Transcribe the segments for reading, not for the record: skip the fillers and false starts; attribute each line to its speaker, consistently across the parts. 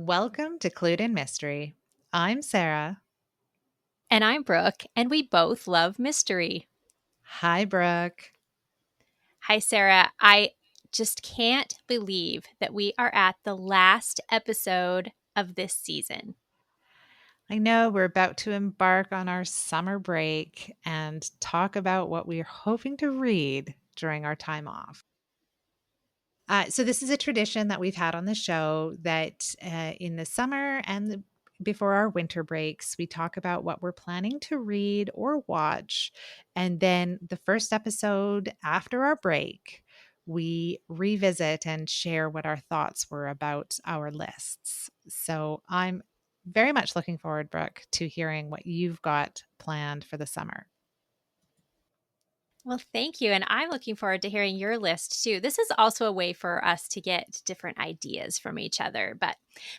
Speaker 1: Welcome to Clued in Mystery. I'm Sarah.
Speaker 2: And I'm Brooke, and we both love mystery.
Speaker 1: Hi, Brooke.
Speaker 2: Hi, Sarah. I just can't believe that we are at the last episode of this season.
Speaker 1: I know we're about to embark on our summer break and talk about what we're hoping to read during our time off. So, this is a tradition that we've had on the show that in the summer and before our winter breaks, we talk about what we're planning to read or watch. And then the first episode after our break, we revisit and share what our thoughts were about our lists. So, I'm very much looking forward, Brooke, to hearing what you've got planned for the summer.
Speaker 2: Well, thank you. And I'm looking forward to hearing your list too. This is also a way for us to get different ideas from each other. But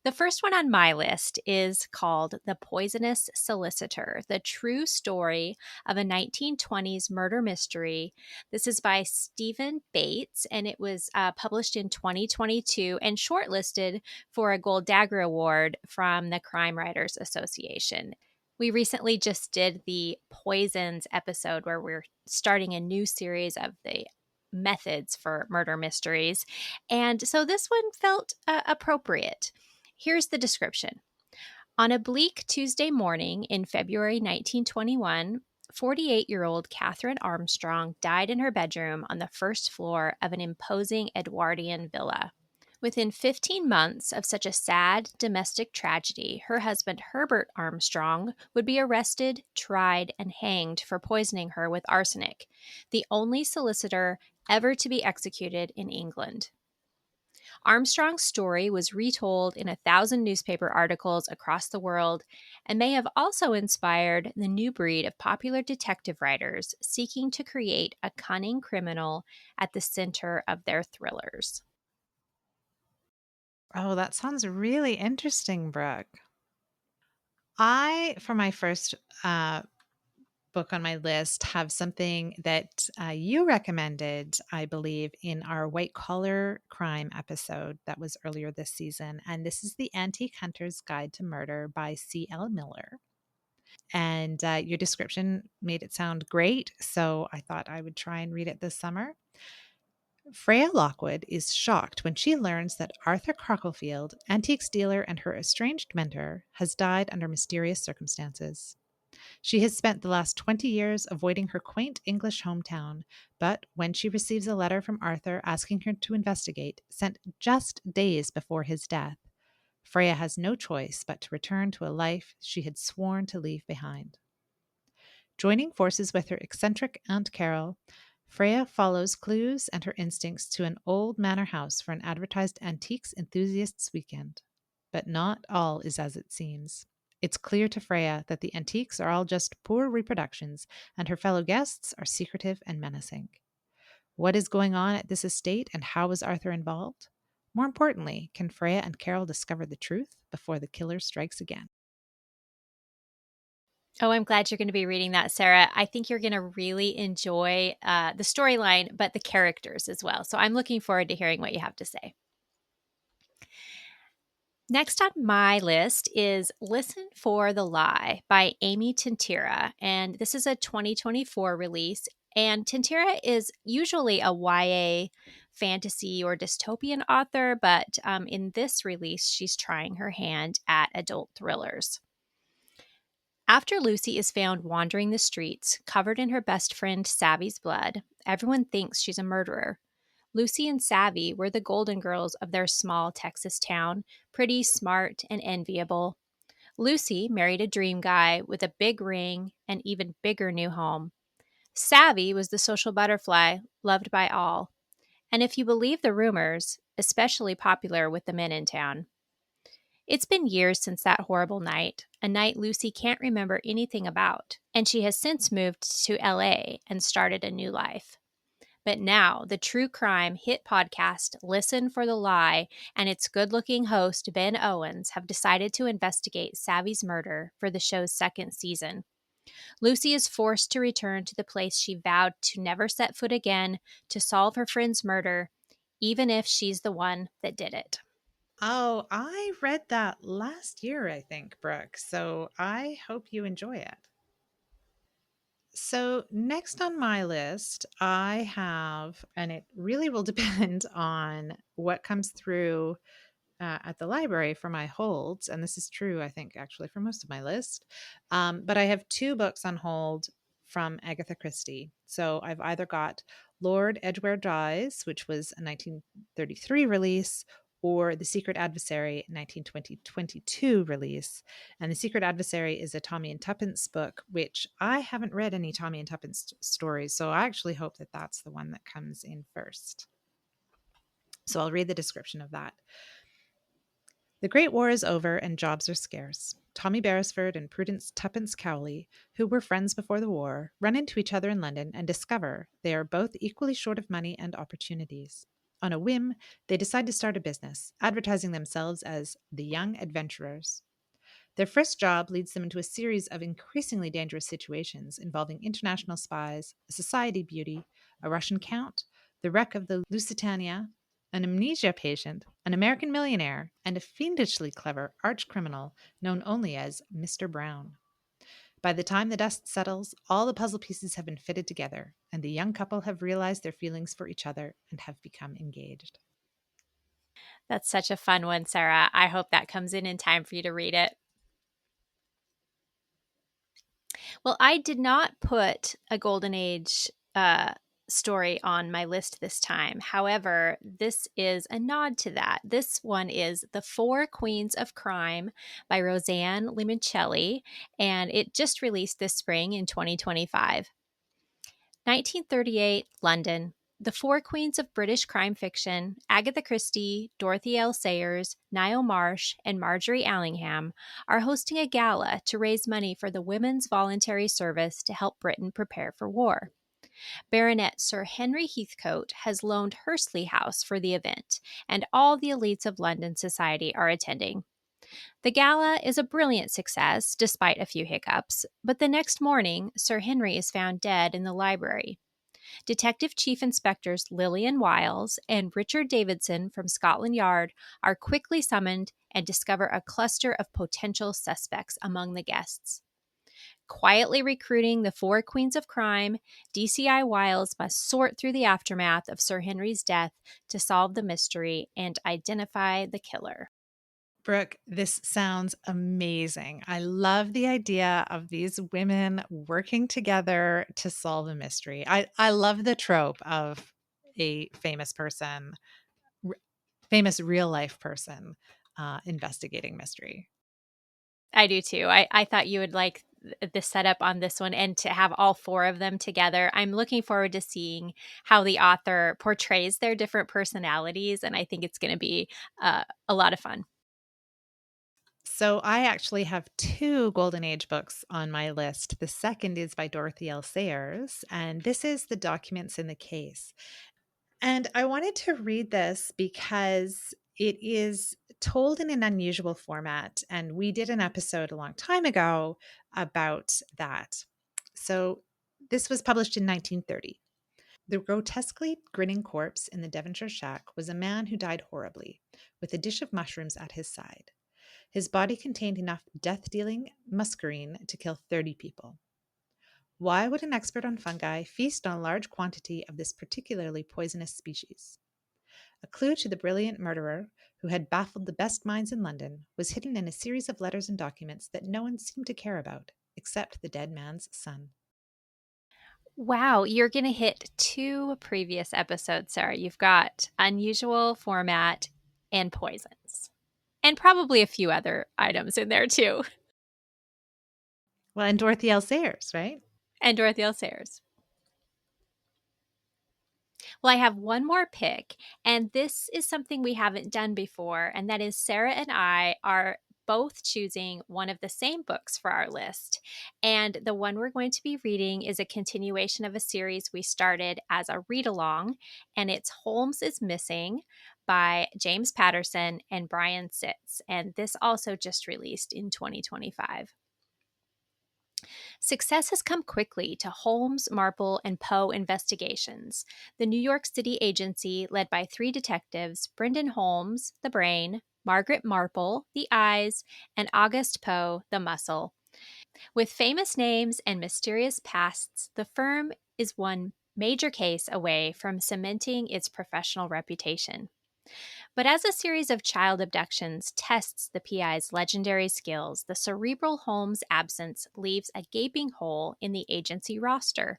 Speaker 2: the first one on my list is called The Poisonous Solicitor, the true story of a 1920s murder mystery. This is by Stephen Bates, and it was published in 2022 and shortlisted for a Gold Dagger Award from the Crime Writers Association. We recently just did the poisons episode where we're starting a new series of the methods for murder mysteries. And so this one felt appropriate. Here's the description. On a bleak Tuesday morning in February 1921, 48-year-old Catherine Armstrong died in her bedroom on the first floor of an imposing Edwardian villa. Within 15 months of such a sad domestic tragedy, her husband Herbert Armstrong would be arrested, tried, and hanged for poisoning her with arsenic, the only solicitor ever to be executed in England. Armstrong's story was retold in 1,000 newspaper articles across the world and may have also inspired the new breed of popular detective writers seeking to create a cunning criminal at the center of their thrillers.
Speaker 1: Oh, that sounds really interesting, Brooke. for my first book on my list, have something that you recommended, I believe, in our white collar crime episode that was earlier this season. And this is The Antique Hunter's Guide to Murder by C.L. Miller. And your description made it sound great. So I thought I would try and read it this summer. Freya Lockwood is shocked when she learns that Arthur Cocklefield, antiques dealer and her estranged mentor, has died under mysterious circumstances. She has spent the last 20 years avoiding her quaint English hometown, but when she receives a letter from Arthur asking her to investigate, sent just days before his death, Freya has no choice but to return to a life she had sworn to leave behind. Joining forces with her eccentric Aunt Carol, Freya follows clues and her instincts to an old manor house for an advertised antiques enthusiasts' weekend. But not all is as it seems. It's clear to Freya that the antiques are all just poor reproductions, and her fellow guests are secretive and menacing. What is going on at this estate, and how is Arthur involved? More importantly, can Freya and Carol discover the truth before the killer strikes again?
Speaker 2: Oh, I'm glad you're going to be reading that, Sarah. I think you're going to really enjoy the storyline, but the characters as well. So I'm looking forward to hearing what you have to say. Next on my list is Listen for the Lie by Amy Tintera. And this is a 2024 release. And Tintera is usually a YA fantasy or dystopian author, but in this release, she's trying her hand at adult thrillers. After Lucy is found wandering the streets, covered in her best friend Savvy's blood, everyone thinks she's a murderer. Lucy and Savvy were the golden girls of their small Texas town, pretty, smart, and enviable. Lucy married a dream guy with a big ring and even bigger new home. Savvy was the social butterfly, loved by all, and if you believe the rumors, especially popular with the men in town. It's been years since that horrible night, a night Lucy can't remember anything about, and she has since moved to LA and started a new life. But now, the true crime hit podcast Listen for the Lie and its good looking host, Ben Owens, have decided to investigate Savvy's murder for the show's second season. Lucy is forced to return to the place she vowed to never set foot again to solve her friend's murder, even if she's the one that did it.
Speaker 1: Oh, I read that last year, I think, Brooke. So I hope you enjoy it. So, next on my list, I have, and it really will depend on what comes through at the library for my holds. And this is true, I think, actually, for most of my list. But I have two books on hold from Agatha Christie. So, I've either got Lord Edgware Dies, which was a 1933 release, or The Secret Adversary, 1922 release. And The Secret Adversary is a Tommy and Tuppence book, which I haven't read any Tommy and Tuppence stories. So I actually hope that that's the one that comes in first. So I'll read the description of that. The Great War is over and jobs are scarce. Tommy Beresford and Prudence Tuppence Cowley, who were friends before the war, run into each other in London and discover they are both equally short of money and opportunities. On a whim, they decide to start a business, advertising themselves as the Young Adventurers. Their first job leads them into a series of increasingly dangerous situations involving international spies, a society beauty, a Russian count, the wreck of the Lusitania, an amnesia patient, an American millionaire, and a fiendishly clever arch criminal known only as Mr. Brown. By the time the dust settles, all the puzzle pieces have been fitted together, and the young couple have realized their feelings for each other and have become engaged.
Speaker 2: That's such a fun one, Sarah. I hope that comes in time for you to read it. Well, I did not put a Golden Age story on my list this time. However, this is a nod to that. This one is The Four Queens of Crime by Rosanne Limoncelli, and it just released this spring in 2025. 1938, London. The four queens of British crime fiction, Agatha Christie, Dorothy L. Sayers, Niall Marsh, and Marjorie Allingham, are hosting a gala to raise money for the Women's Voluntary Service to help Britain prepare for war. Baronet Sir Henry Heathcote has loaned Hursley House for the event, and all the elites of London society are attending. The gala is a brilliant success, despite a few hiccups, but the next morning, Sir Henry is found dead in the library. Detective Chief Inspectors Lillian Wiles and Richard Davidson from Scotland Yard are quickly summoned and discover a cluster of potential suspects among the guests. Quietly recruiting the four queens of crime, DCI Wiles must sort through the aftermath of Sir Henry's death to solve the mystery and identify the killer.
Speaker 1: Brooke, this sounds amazing. I love the idea of these women working together to solve a mystery. I love the trope of a famous person, famous real life person investigating mystery.
Speaker 2: I do too. I thought you would like the setup on this one and to have all four of them together. I'm looking forward to seeing how the author portrays their different personalities, and I think it's going to be a lot of fun.
Speaker 1: So I actually have two Golden Age books on my list. The second is by Dorothy L. Sayers, and this is The Documents in the Case. And I wanted to read this because it is told in an unusual format. And we did an episode a long time ago about that. So this was published in 1930. The grotesquely grinning corpse in the Devonshire shack was a man who died horribly, with a dish of mushrooms at his side. His body contained enough death dealing muscarine to kill 30 people. Why would an expert on fungi feast on a large quantity of this particularly poisonous species? A clue to the brilliant murderer, who had baffled the best minds in London, was hidden in a series of letters and documents that no one seemed to care about, except the dead man's son.
Speaker 2: Wow, you're going to hit two previous episodes, Sarah. You've got unusual format and poisons, and probably a few other items in there too.
Speaker 1: Well, and Dorothy L. Sayers, right?
Speaker 2: And Dorothy L. Sayers. Well, I have one more pick, and this is something we haven't done before, and that is Sarah and I are both choosing one of the same books for our list. And the one we're going to be reading is a continuation of a series we started as a read along, and it's Holmes is Missing by James Patterson and Brian Sitz. And this also just released in 2025. Success has come quickly to Holmes, Marple, and Poe investigations. The New York City agency, led by three detectives, Brendan Holmes, the brain, Margaret Marple, the eyes, and Auguste Poe, the muscle. With famous names and mysterious pasts, the firm is one major case away from cementing its professional reputation. But as a series of child abductions tests the PI's legendary skills, the cerebral Holmes absence leaves a gaping hole in the agency roster.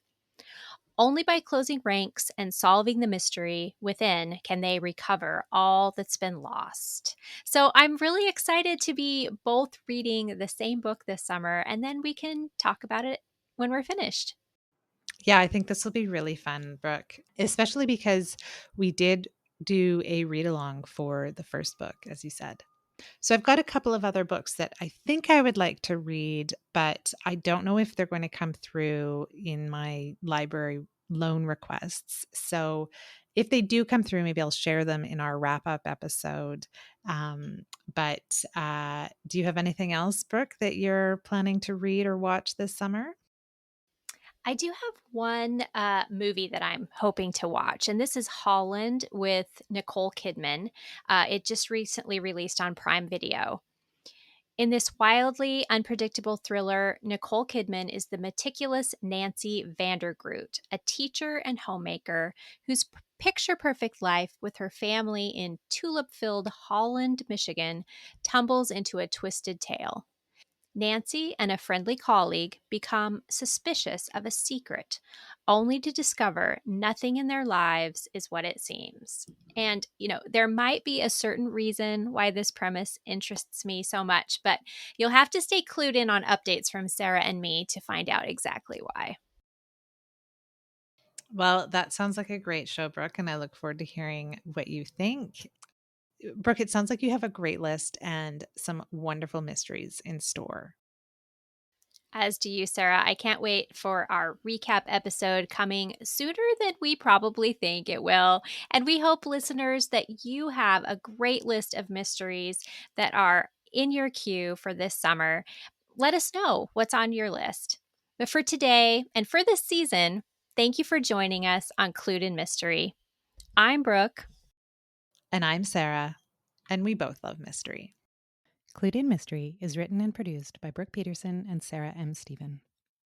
Speaker 2: Only by closing ranks and solving the mystery within can they recover all that's been lost. So I'm really excited to be both reading the same book this summer, and then we can talk about it when we're finished.
Speaker 1: Yeah, I think this will be really fun, Brooke, especially because we did do a read along for the first book, as you said. So I've got a couple of other books that I think I would like to read, but I don't know if they're going to come through in my library loan requests. So if they do come through, maybe I'll share them in our wrap up episode. But do you have anything else, Brooke, that you're planning to read or watch this summer?
Speaker 2: I do have one movie that I'm hoping to watch, and this is Holland with Nicole Kidman. It just recently released on Prime Video. In this wildly unpredictable thriller, Nicole Kidman is the meticulous Nancy Vandergroot, a teacher and homemaker whose picture perfect life with her family in tulip filled Holland, Michigan, tumbles into a twisted tale. Nancy and a friendly colleague become suspicious of a secret, only to discover nothing in their lives is what it seems. And, there might be a certain reason why this premise interests me so much, but you'll have to stay clued in on updates from Sarah and me to find out exactly why.
Speaker 1: Well, that sounds like a great show, Brooke, and I look forward to hearing what you think. Brooke, it sounds like you have a great list and some wonderful mysteries in store.
Speaker 2: As do you, Sarah. I can't wait for our recap episode coming sooner than we probably think it will. And we hope, listeners, that you have a great list of mysteries that are in your queue for this summer. Let us know what's on your list. But for today and for this season, thank you for joining us on Clued in Mystery. I'm Brooke.
Speaker 1: And I'm Sarah, and we both love mystery.
Speaker 3: Clued in Mystery is written and produced by Brooke Peterson and Sarah M. Stephen.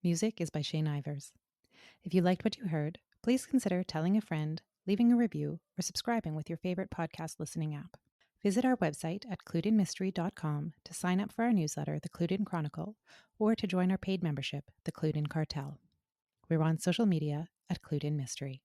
Speaker 3: Music is by Shane Ivers. If you liked what you heard, please consider telling a friend, leaving a review, or subscribing with your favorite podcast listening app. Visit our website at cluedinmystery.com to sign up for our newsletter, The Clued In Chronicle, or to join our paid membership, The Clued In Cartel. We're on social media at Clued In Mystery.